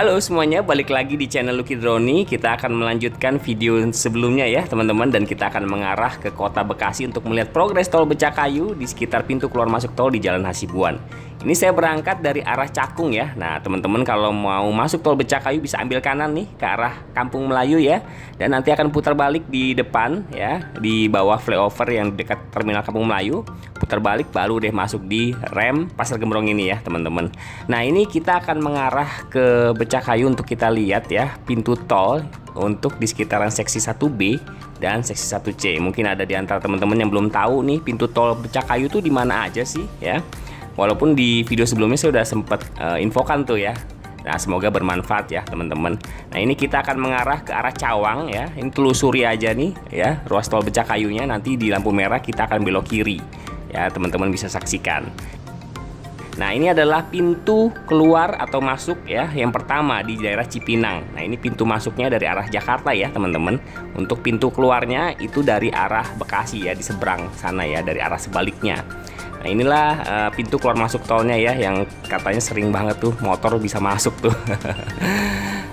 Halo semuanya, balik lagi di channel Lucky Droni. Kita akan melanjutkan video sebelumnya ya teman-teman. Dan kita akan mengarah ke kota Bekasi untuk melihat progres tol Becakayu di sekitar pintu keluar masuk tol di Jalan Hasibuan. Ini saya berangkat dari arah Cakung ya. Nah teman-teman kalau mau masuk tol Becakayu bisa ambil kanan nih ke arah Kampung Melayu ya. Dan nanti akan putar balik di depan ya, di bawah flyover yang dekat terminal Kampung Melayu. Putar balik baru deh masuk di rem Pasar Gembrong ini ya teman-teman. Nah ini kita akan mengarah ke Becakayu untuk kita lihat ya pintu tol untuk di sekitaran seksi 1B dan seksi 1C. Mungkin ada di antara teman-teman yang belum tahu nih pintu tol Becakayu tuh di mana aja sih ya. Walaupun di video sebelumnya saya udah sempat infokan tuh ya. Nah semoga bermanfaat ya teman-teman. Nah ini kita akan mengarah ke arah Cawang ya. Ini telusuri aja nih ya ruas tol Becakayunya. Nanti di lampu merah kita akan belok kiri ya, teman-teman bisa saksikan. Nah ini adalah pintu keluar atau masuk ya yang pertama di daerah Cipinang. Nah ini pintu masuknya dari arah Jakarta ya teman-teman. Untuk pintu keluarnya itu dari arah Bekasi ya, di seberang sana ya, dari arah sebaliknya. Nah inilah pintu keluar masuk tolnya ya, yang katanya sering banget tuh motor bisa masuk tuh.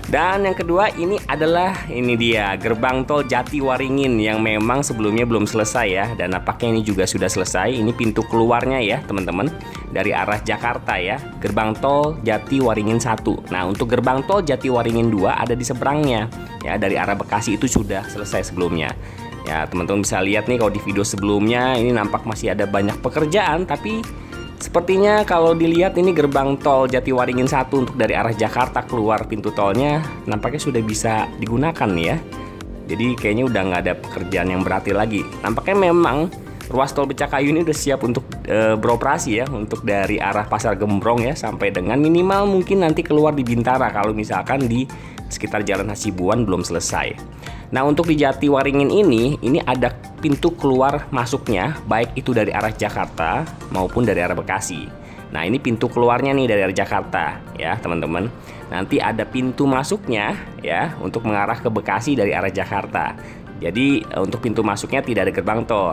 Dan yang kedua ini adalah dia gerbang tol Jatiwaringin yang memang sebelumnya belum selesai ya, dan nampaknya ini juga sudah selesai. Ini pintu keluarnya ya teman-teman dari arah Jakarta ya, gerbang tol Jatiwaringin 1. Nah untuk gerbang tol Jatiwaringin 2 ada di seberangnya ya, dari arah Bekasi itu sudah selesai sebelumnya. Ya teman-teman bisa lihat nih kalau di video sebelumnya ini nampak masih ada banyak pekerjaan, tapi sepertinya kalau dilihat ini gerbang tol Jatiwaringin 1 untuk dari arah Jakarta keluar pintu tolnya nampaknya sudah bisa digunakan nih ya. Jadi kayaknya udah nggak ada pekerjaan yang berarti lagi. Nampaknya memang ruas tol Becakayu ini udah siap untuk beroperasi ya, untuk dari arah Pasar Gembrong ya sampai dengan minimal mungkin nanti keluar di Bintara kalau misalkan di sekitar Jalan Hasibuan belum selesai. Nah untuk di Jatiwaringin ini ada pintu keluar masuknya baik itu dari arah Jakarta maupun dari arah Bekasi. Nah ini pintu keluarnya nih dari arah Jakarta ya teman-teman. Nanti ada pintu masuknya ya untuk mengarah ke Bekasi dari arah Jakarta. Jadi untuk pintu masuknya tidak ada gerbang tol.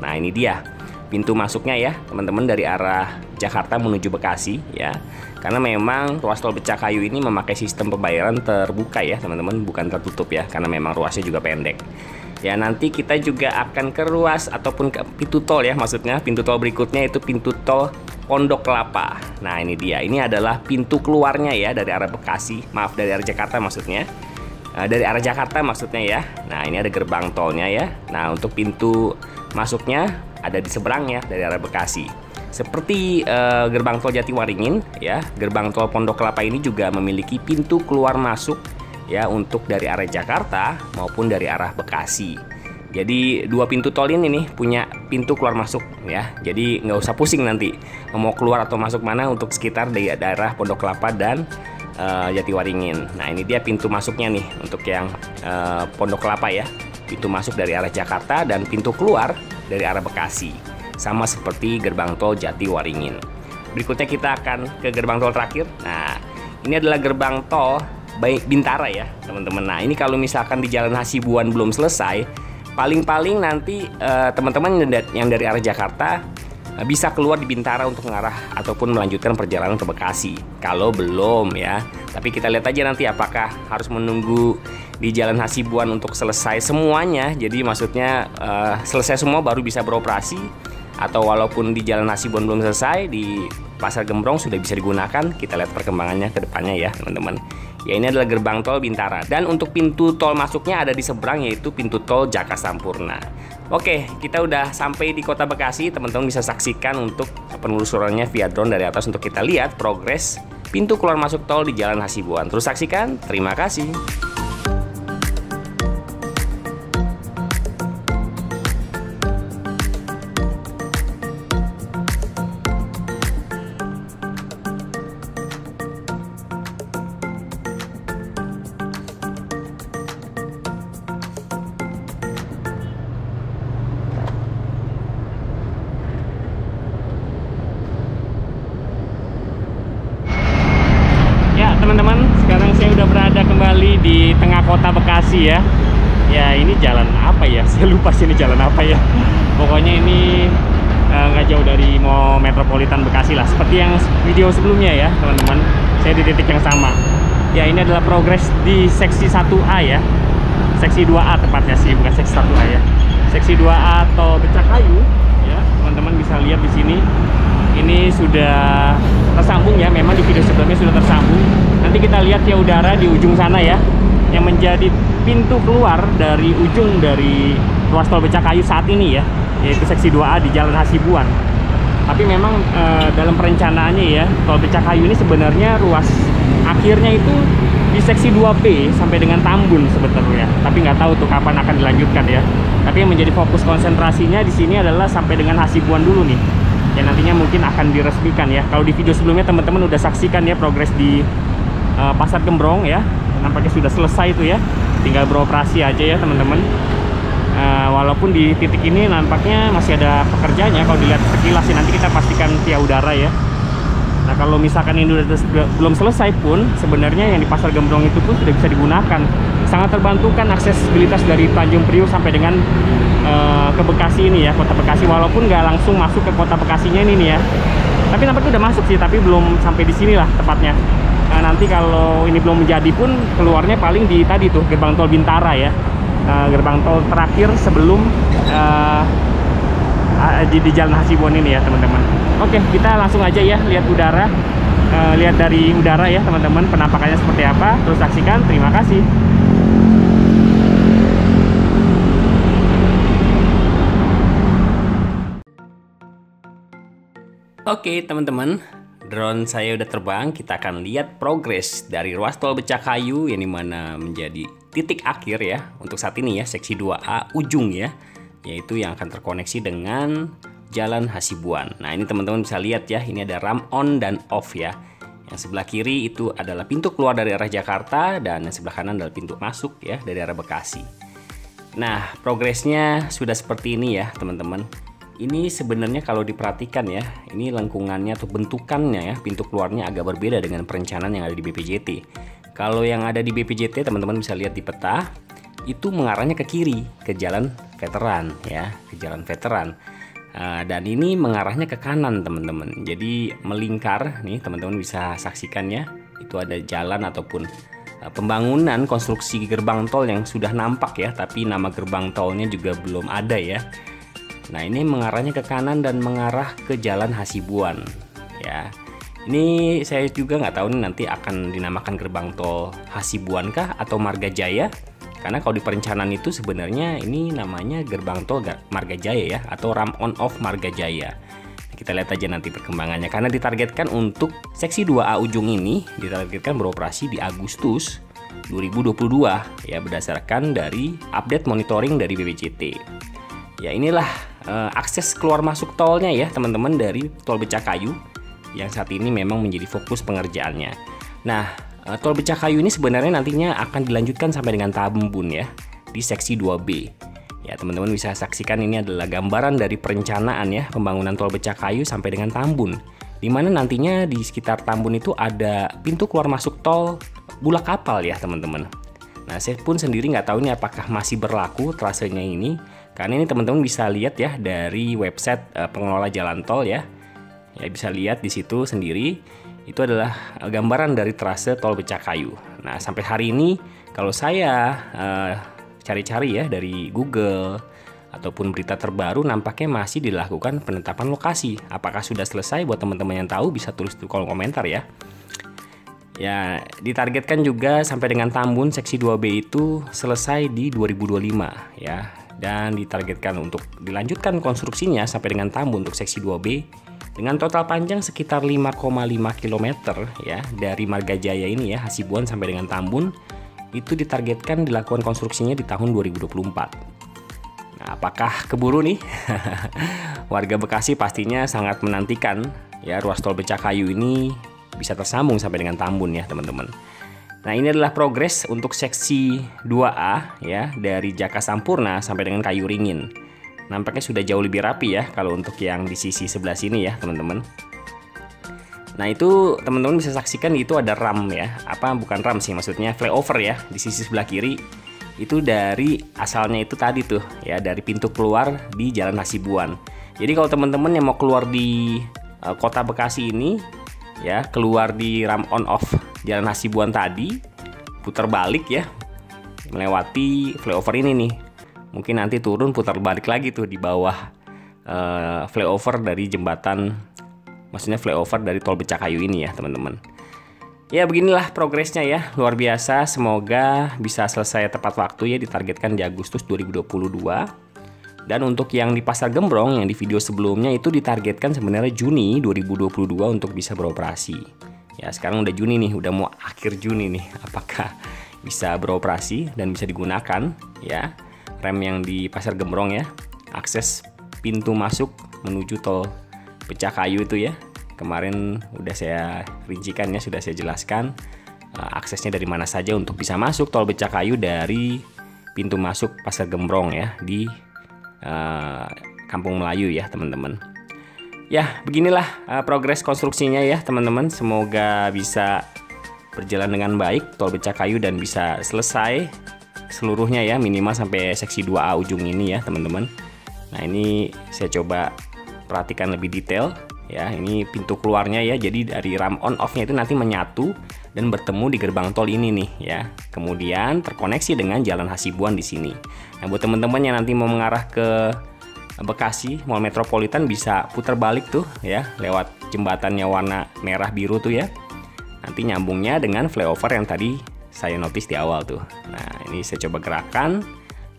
Nah ini dia pintu masuknya ya teman-teman dari arah Jakarta menuju Bekasi ya. Karena memang ruas tol Becakayu ini memakai sistem pembayaran terbuka ya teman-teman, bukan tertutup ya, karena memang ruasnya juga pendek. Ya nanti kita juga akan ke ruas ataupun ke pintu tol ya, maksudnya pintu tol berikutnya itu pintu tol Pondok Kelapa. Nah ini dia, ini adalah pintu keluarnya ya dari arah Bekasi, maaf dari arah Jakarta maksudnya. Dari arah Jakarta maksudnya ya. Nah ini ada gerbang tolnya ya. Nah untuk pintu masuknya ada di seberang ya dari arah Bekasi. Seperti gerbang tol Jatiwaringin ya, gerbang tol Pondok Kelapa ini juga memiliki pintu keluar masuk ya untuk dari arah Jakarta maupun dari arah Bekasi. Jadi dua pintu tol ini nih punya pintu keluar masuk ya. Jadi nggak usah pusing nanti mau keluar atau masuk mana untuk sekitar di daerah Pondok Kelapa dan Jatiwaringin. Nah ini dia pintu masuknya nih untuk yang Pondok Kelapa ya. Pintu masuk dari arah Jakarta dan pintu keluar dari arah Bekasi. Sama seperti gerbang tol Jatiwaringin. Berikutnya kita akan ke gerbang tol terakhir. Nah ini adalah gerbang tol Bintara ya teman-teman. Nah ini kalau misalkan di Jalan Hasibuan belum selesai, paling-paling nanti teman-teman yang dari arah Jakarta bisa keluar di Bintara untuk mengarah ataupun melanjutkan perjalanan ke Bekasi. Kalau belum ya, tapi kita lihat aja nanti apakah harus menunggu di Jalan Hasibuan untuk selesai semuanya. Jadi maksudnya selesai semua baru bisa beroperasi, atau walaupun di Jalan Hasibuan belum selesai, di Pasar Gembrong sudah bisa digunakan. Kita lihat perkembangannya ke depannya ya teman-teman. Ya ini adalah gerbang tol Bintara. Dan untuk pintu tol masuknya ada di seberang, yaitu pintu tol Jaka Sampurna. Oke, kita udah sampai di kota Bekasi. Teman-teman bisa saksikan untuk penelusurannya via drone dari atas untuk kita lihat progres pintu keluar masuk tol di Jalan Hasibuan. Terus saksikan, terima kasih. Teman-teman, sekarang saya udah berada kembali di tengah kota Bekasi ya. Ya ini jalan apa ya? Saya lupa sih ini jalan apa ya. Pokoknya ini nggak jauh dari Mall Metropolitan Bekasi lah, seperti yang video sebelumnya ya teman-teman. saya di titik yang sama. Ya, ini adalah progres di seksi 1A ya. Seksi 2A tepatnya sih, bukan seksi 1A ya. Seksi 2A Tol Becakayu ya, teman-teman bisa lihat di sini. Ini sudah tersambung ya, memang di video sebelumnya sudah tersambung. Nanti kita lihat ya udara di ujung sana ya, yang menjadi pintu keluar dari ujung dari ruas Tol Becakayu saat ini ya, yaitu seksi 2A di Jalan Hasibuan. Tapi memang dalam perencanaannya ya, Tol Becakayu ini sebenarnya ruas akhirnya itu di seksi 2B sampai dengan Tambun sebetulnya. Tapi nggak tahu tuh kapan akan dilanjutkan ya. Tapi yang menjadi fokus konsentrasinya di sini adalah sampai dengan Hasibuan dulu nih. Ya nantinya mungkin akan diresmikan ya. Kalau di video sebelumnya teman-teman udah saksikan ya progres di Pasar Gembrong ya. Nampaknya sudah selesai itu ya. Tinggal beroperasi aja ya teman-teman. Walaupun di titik ini nampaknya masih ada pekerjaannya, kalau dilihat sekilas sih, nanti kita pastikan via udara ya. Nah kalau misalkan ini belum selesai pun, sebenarnya yang di Pasar Gembrong itu pun sudah bisa digunakan. Sangat terbantukan aksesibilitas dari Tanjung Priuk sampai dengan ke Bekasi ini ya, kota Bekasi. Walaupun nggak langsung masuk ke kota Bekasinya ini nih ya, tapi nampaknya udah masuk sih, tapi belum sampai di sini lah tepatnya. Nah, nanti kalau ini belum menjadi pun keluarnya paling di tadi tuh gerbang tol Bintara ya. Gerbang tol terakhir sebelum di Jalan Hasibuan ini ya teman-teman. Oke, kita langsung aja ya lihat udara, lihat dari udara ya teman-teman, penampakannya seperti apa. Terus saksikan. Terima kasih. Oke teman-teman, drone saya udah terbang. Kita akan lihat progres dari ruas tol Becakayu yang dimana menjadi titik akhir ya untuk saat ini ya, seksi 2A ujung ya, yaitu yang akan terkoneksi dengan Jalan Hasibuan. Nah ini teman-teman bisa lihat ya, ini ada ram on dan off ya. Yang sebelah kiri itu adalah pintu keluar dari arah Jakarta, dan yang sebelah kanan adalah pintu masuk ya dari arah Bekasi. Nah progresnya sudah seperti ini ya teman-teman. Ini sebenarnya kalau diperhatikan ya, ini lengkungannya atau bentukannya ya, pintu keluarnya agak berbeda dengan perencanaan yang ada di BPJT. Kalau yang ada di BPJT teman-teman bisa lihat di peta, itu mengarahnya ke kiri, ke jalan veteran ya, ke jalan veteran. Dan ini mengarahnya ke kanan teman-teman. Jadi melingkar nih, teman-teman bisa saksikan ya. Itu ada jalan ataupun pembangunan konstruksi gerbang tol yang sudah nampak ya, tapi nama gerbang tolnya juga belum ada ya. Nah ini mengarahnya ke kanan dan mengarah ke Jalan Hasibuan ya. Ini saya juga nggak tahu nih nanti akan dinamakan gerbang tol Hasibuan kah atau Marga Jaya, karena kalau di perencanaan itu sebenarnya ini namanya gerbang tol Marga Jaya ya, atau ram on off Marga Jaya. Kita lihat aja nanti perkembangannya, karena ditargetkan untuk seksi 2A ujung ini ditargetkan beroperasi di Agustus 2022 ya, berdasarkan dari update monitoring dari BPJT. Ya inilah akses keluar masuk tolnya ya teman-teman dari Tol Becakayu yang saat ini memang menjadi fokus pengerjaannya. Nah Tol Becakayu ini sebenarnya nantinya akan dilanjutkan sampai dengan Tambun ya, di seksi 2B. Ya teman-teman bisa saksikan, ini adalah gambaran dari perencanaan ya pembangunan Tol Becakayu sampai dengan Tambun, dimana nantinya di sekitar Tambun itu ada pintu keluar masuk tol Bulak Kapal ya teman-teman. Nah saya pun sendiri nggak tahu ini apakah masih berlaku trasenya ini, karena ini teman-teman bisa lihat ya dari website pengelola jalan tol ya. Ya bisa lihat di situ sendiri, itu adalah gambaran dari trase Tol Becakayu. Nah sampai hari ini kalau saya cari-cari ya dari Google ataupun berita terbaru, nampaknya masih dilakukan penetapan lokasi. Apakah sudah selesai? Buat teman-teman yang tahu bisa tulis di kolom komentar ya. Ya ditargetkan juga sampai dengan Tambun seksi 2B itu selesai di 2025 ya. Dan ditargetkan untuk dilanjutkan konstruksinya sampai dengan Tambun untuk seksi 2B dengan total panjang sekitar 5,5 km ya, dari Marga Jaya ini ya, Hasibuan sampai dengan Tambun. Itu ditargetkan dilakukan konstruksinya di tahun 2024. Nah apakah keburu nih? Warga Bekasi pastinya sangat menantikan ya ruas tol Becakayu ini bisa tersambung sampai dengan Tambun ya teman-teman. Nah ini adalah progres untuk seksi 2A ya, dari Jaka Sampurna sampai dengan Kayu Ringin. Nampaknya sudah jauh lebih rapi ya kalau untuk yang di sisi sebelah sini ya teman-teman. Nah itu teman-teman bisa saksikan, itu ada ram ya, bukan ram sih, maksudnya flyover ya di sisi sebelah kiri. Itu dari asalnya itu tadi tuh ya, dari pintu keluar di Jalan Hasibuan. Jadi kalau teman-teman yang mau keluar di kota Bekasi ini ya, keluar di ramp on off Jalan Hasibuan tadi, putar balik ya, melewati flyover ini nih. Mungkin nanti turun putar balik lagi tuh di bawah flyover dari jembatan, maksudnya flyover dari tol Becakayu ini ya teman-teman. Ya beginilah progresnya ya, luar biasa. Semoga bisa selesai tepat waktu ya, ditargetkan di Agustus 2022. Dan untuk yang di Pasar Gembrong yang di video sebelumnya itu ditargetkan sebenarnya Juni 2022 untuk bisa beroperasi. Ya sekarang udah Juni nih, udah mau akhir Juni nih. Apakah bisa beroperasi dan bisa digunakan ya rem yang di Pasar Gembrong ya, akses pintu masuk menuju tol Becakayu itu ya. Kemarin udah saya rincikan ya, sudah saya jelaskan aksesnya dari mana saja untuk bisa masuk tol Becakayu dari pintu masuk Pasar Gembrong ya di Kampung Melayu ya teman-teman. Ya beginilah progres konstruksinya ya teman-teman. Semoga bisa berjalan dengan baik tol Becakayu dan bisa selesai seluruhnya ya, minimal sampai seksi 2A ujung ini ya teman-teman. Nah ini saya coba perhatikan lebih detail ya. Ini pintu keluarnya ya, jadi dari ramp on off-nya itu nanti menyatu dan bertemu di gerbang tol ini nih ya. Kemudian terkoneksi dengan Jalan Hasibuan di sini. Nah buat teman-teman yang nanti mau mengarah ke Bekasi Mall Metropolitan bisa putar balik tuh ya, lewat jembatannya warna merah biru tuh ya. Nanti nyambungnya dengan flyover yang tadi saya notice di awal tuh. Nah ini saya coba gerakan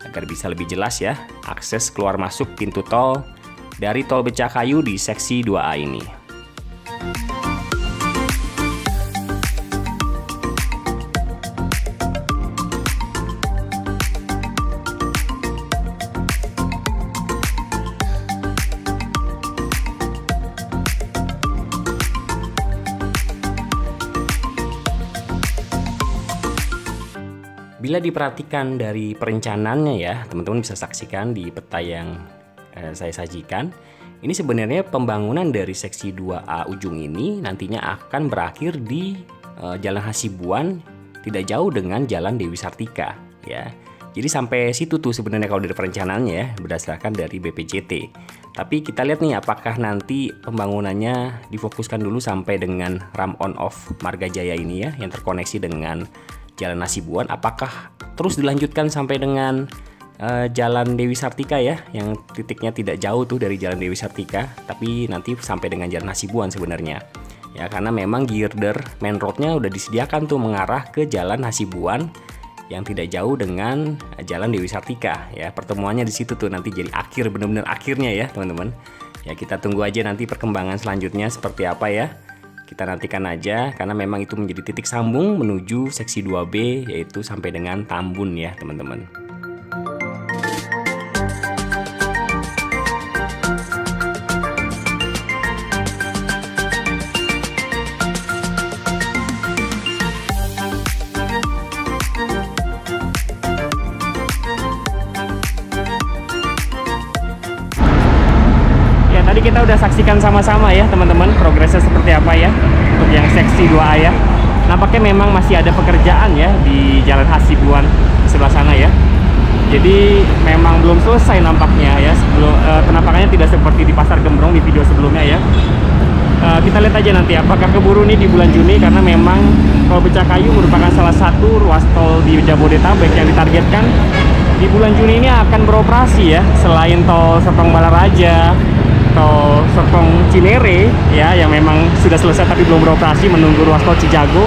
agar bisa lebih jelas ya akses keluar masuk pintu tol dari tol Becakayu di seksi 2A ini. Bila diperhatikan dari perencanaannya ya, teman-teman bisa saksikan di peta yang saya sajikan. Ini sebenarnya pembangunan dari seksi 2A ujung ini nantinya akan berakhir di Jalan Hasibuan, tidak jauh dengan Jalan Dewi Sartika ya. Jadi sampai situ tuh sebenarnya kalau dari perencanaannya ya, berdasarkan dari BPJT. Tapi kita lihat nih apakah nanti pembangunannya difokuskan dulu sampai dengan ramp on off Marga Jaya ini ya, yang terkoneksi dengan Jalan Hasibuan, apakah terus dilanjutkan sampai dengan Jalan Dewi Sartika ya, yang titiknya tidak jauh tuh dari Jalan Dewi Sartika, tapi nanti sampai dengan Jalan Hasibuan sebenarnya ya, karena memang girder main roadnya udah disediakan tuh mengarah ke Jalan Hasibuan yang tidak jauh dengan Jalan Dewi Sartika ya. Pertemuannya di situ tuh nanti jadi akhir, bener-bener akhirnya ya teman-teman ya. Kita tunggu aja nanti perkembangan selanjutnya seperti apa ya, kita nantikan aja, karena memang itu menjadi titik sambung menuju seksi 2B, yaitu sampai dengan Tambun ya teman-teman. Tadi kita udah saksikan sama-sama ya teman-teman progresnya seperti apa ya untuk yang seksi 2A ya. Nampaknya memang masih ada pekerjaan ya di Jalan Hasibuan di sebelah sana ya. Jadi memang belum selesai nampaknya ya. Penampakannya tidak seperti di Pasar Gembrong di video sebelumnya ya. Kita lihat aja nanti apakah keburu nih di bulan Juni, karena memang tol Becakayu merupakan salah satu ruas tol di Jabodetabek yang ditargetkan di bulan Juni ini akan beroperasi ya. Selain tol Serpong Balaraja, tol Serpong Cinere ya, yang memang sudah selesai tapi belum beroperasi, menunggu ruas tol Cijago,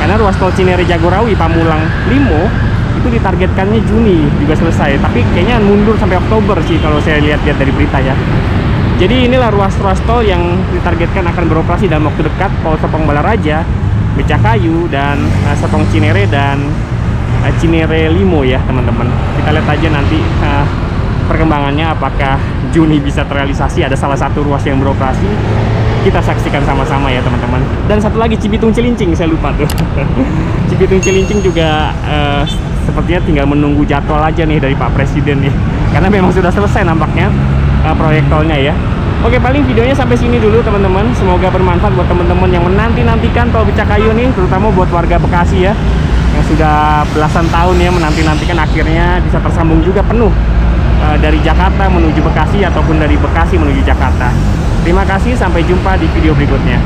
karena ruas tol Cinere Jagorawi Pamulang Limo itu ditargetkannya Juni juga selesai, tapi kayaknya mundur sampai Oktober sih kalau saya lihat-lihat dari berita ya. Jadi inilah ruas-ruas tol yang ditargetkan akan beroperasi dalam waktu dekat, tol Serpong Balaraja, Becakayu, dan Serpong Cinere dan Cinere Limo ya teman-teman. Kita lihat aja nanti perkembangannya, apakah Juni bisa terrealisasi. Ada salah satu ruas yang beroperasi, kita saksikan sama-sama ya teman-teman. Dan satu lagi Cibitung Cilincing, saya lupa tuh. Cibitung Cilincing juga sepertinya tinggal menunggu jadwal aja nih dari Pak Presiden nih, karena memang sudah selesai nampaknya proyek tolnya ya. Oke, paling videonya sampai sini dulu teman-teman. Semoga bermanfaat buat teman-teman yang menanti-nantikan tol Becakayu nih, terutama buat warga Bekasi ya, yang sudah belasan tahun ya menanti-nantikan akhirnya bisa tersambung juga penuh dari Jakarta menuju Bekasi ataupun dari Bekasi menuju Jakarta. Terima kasih, sampai jumpa di video berikutnya.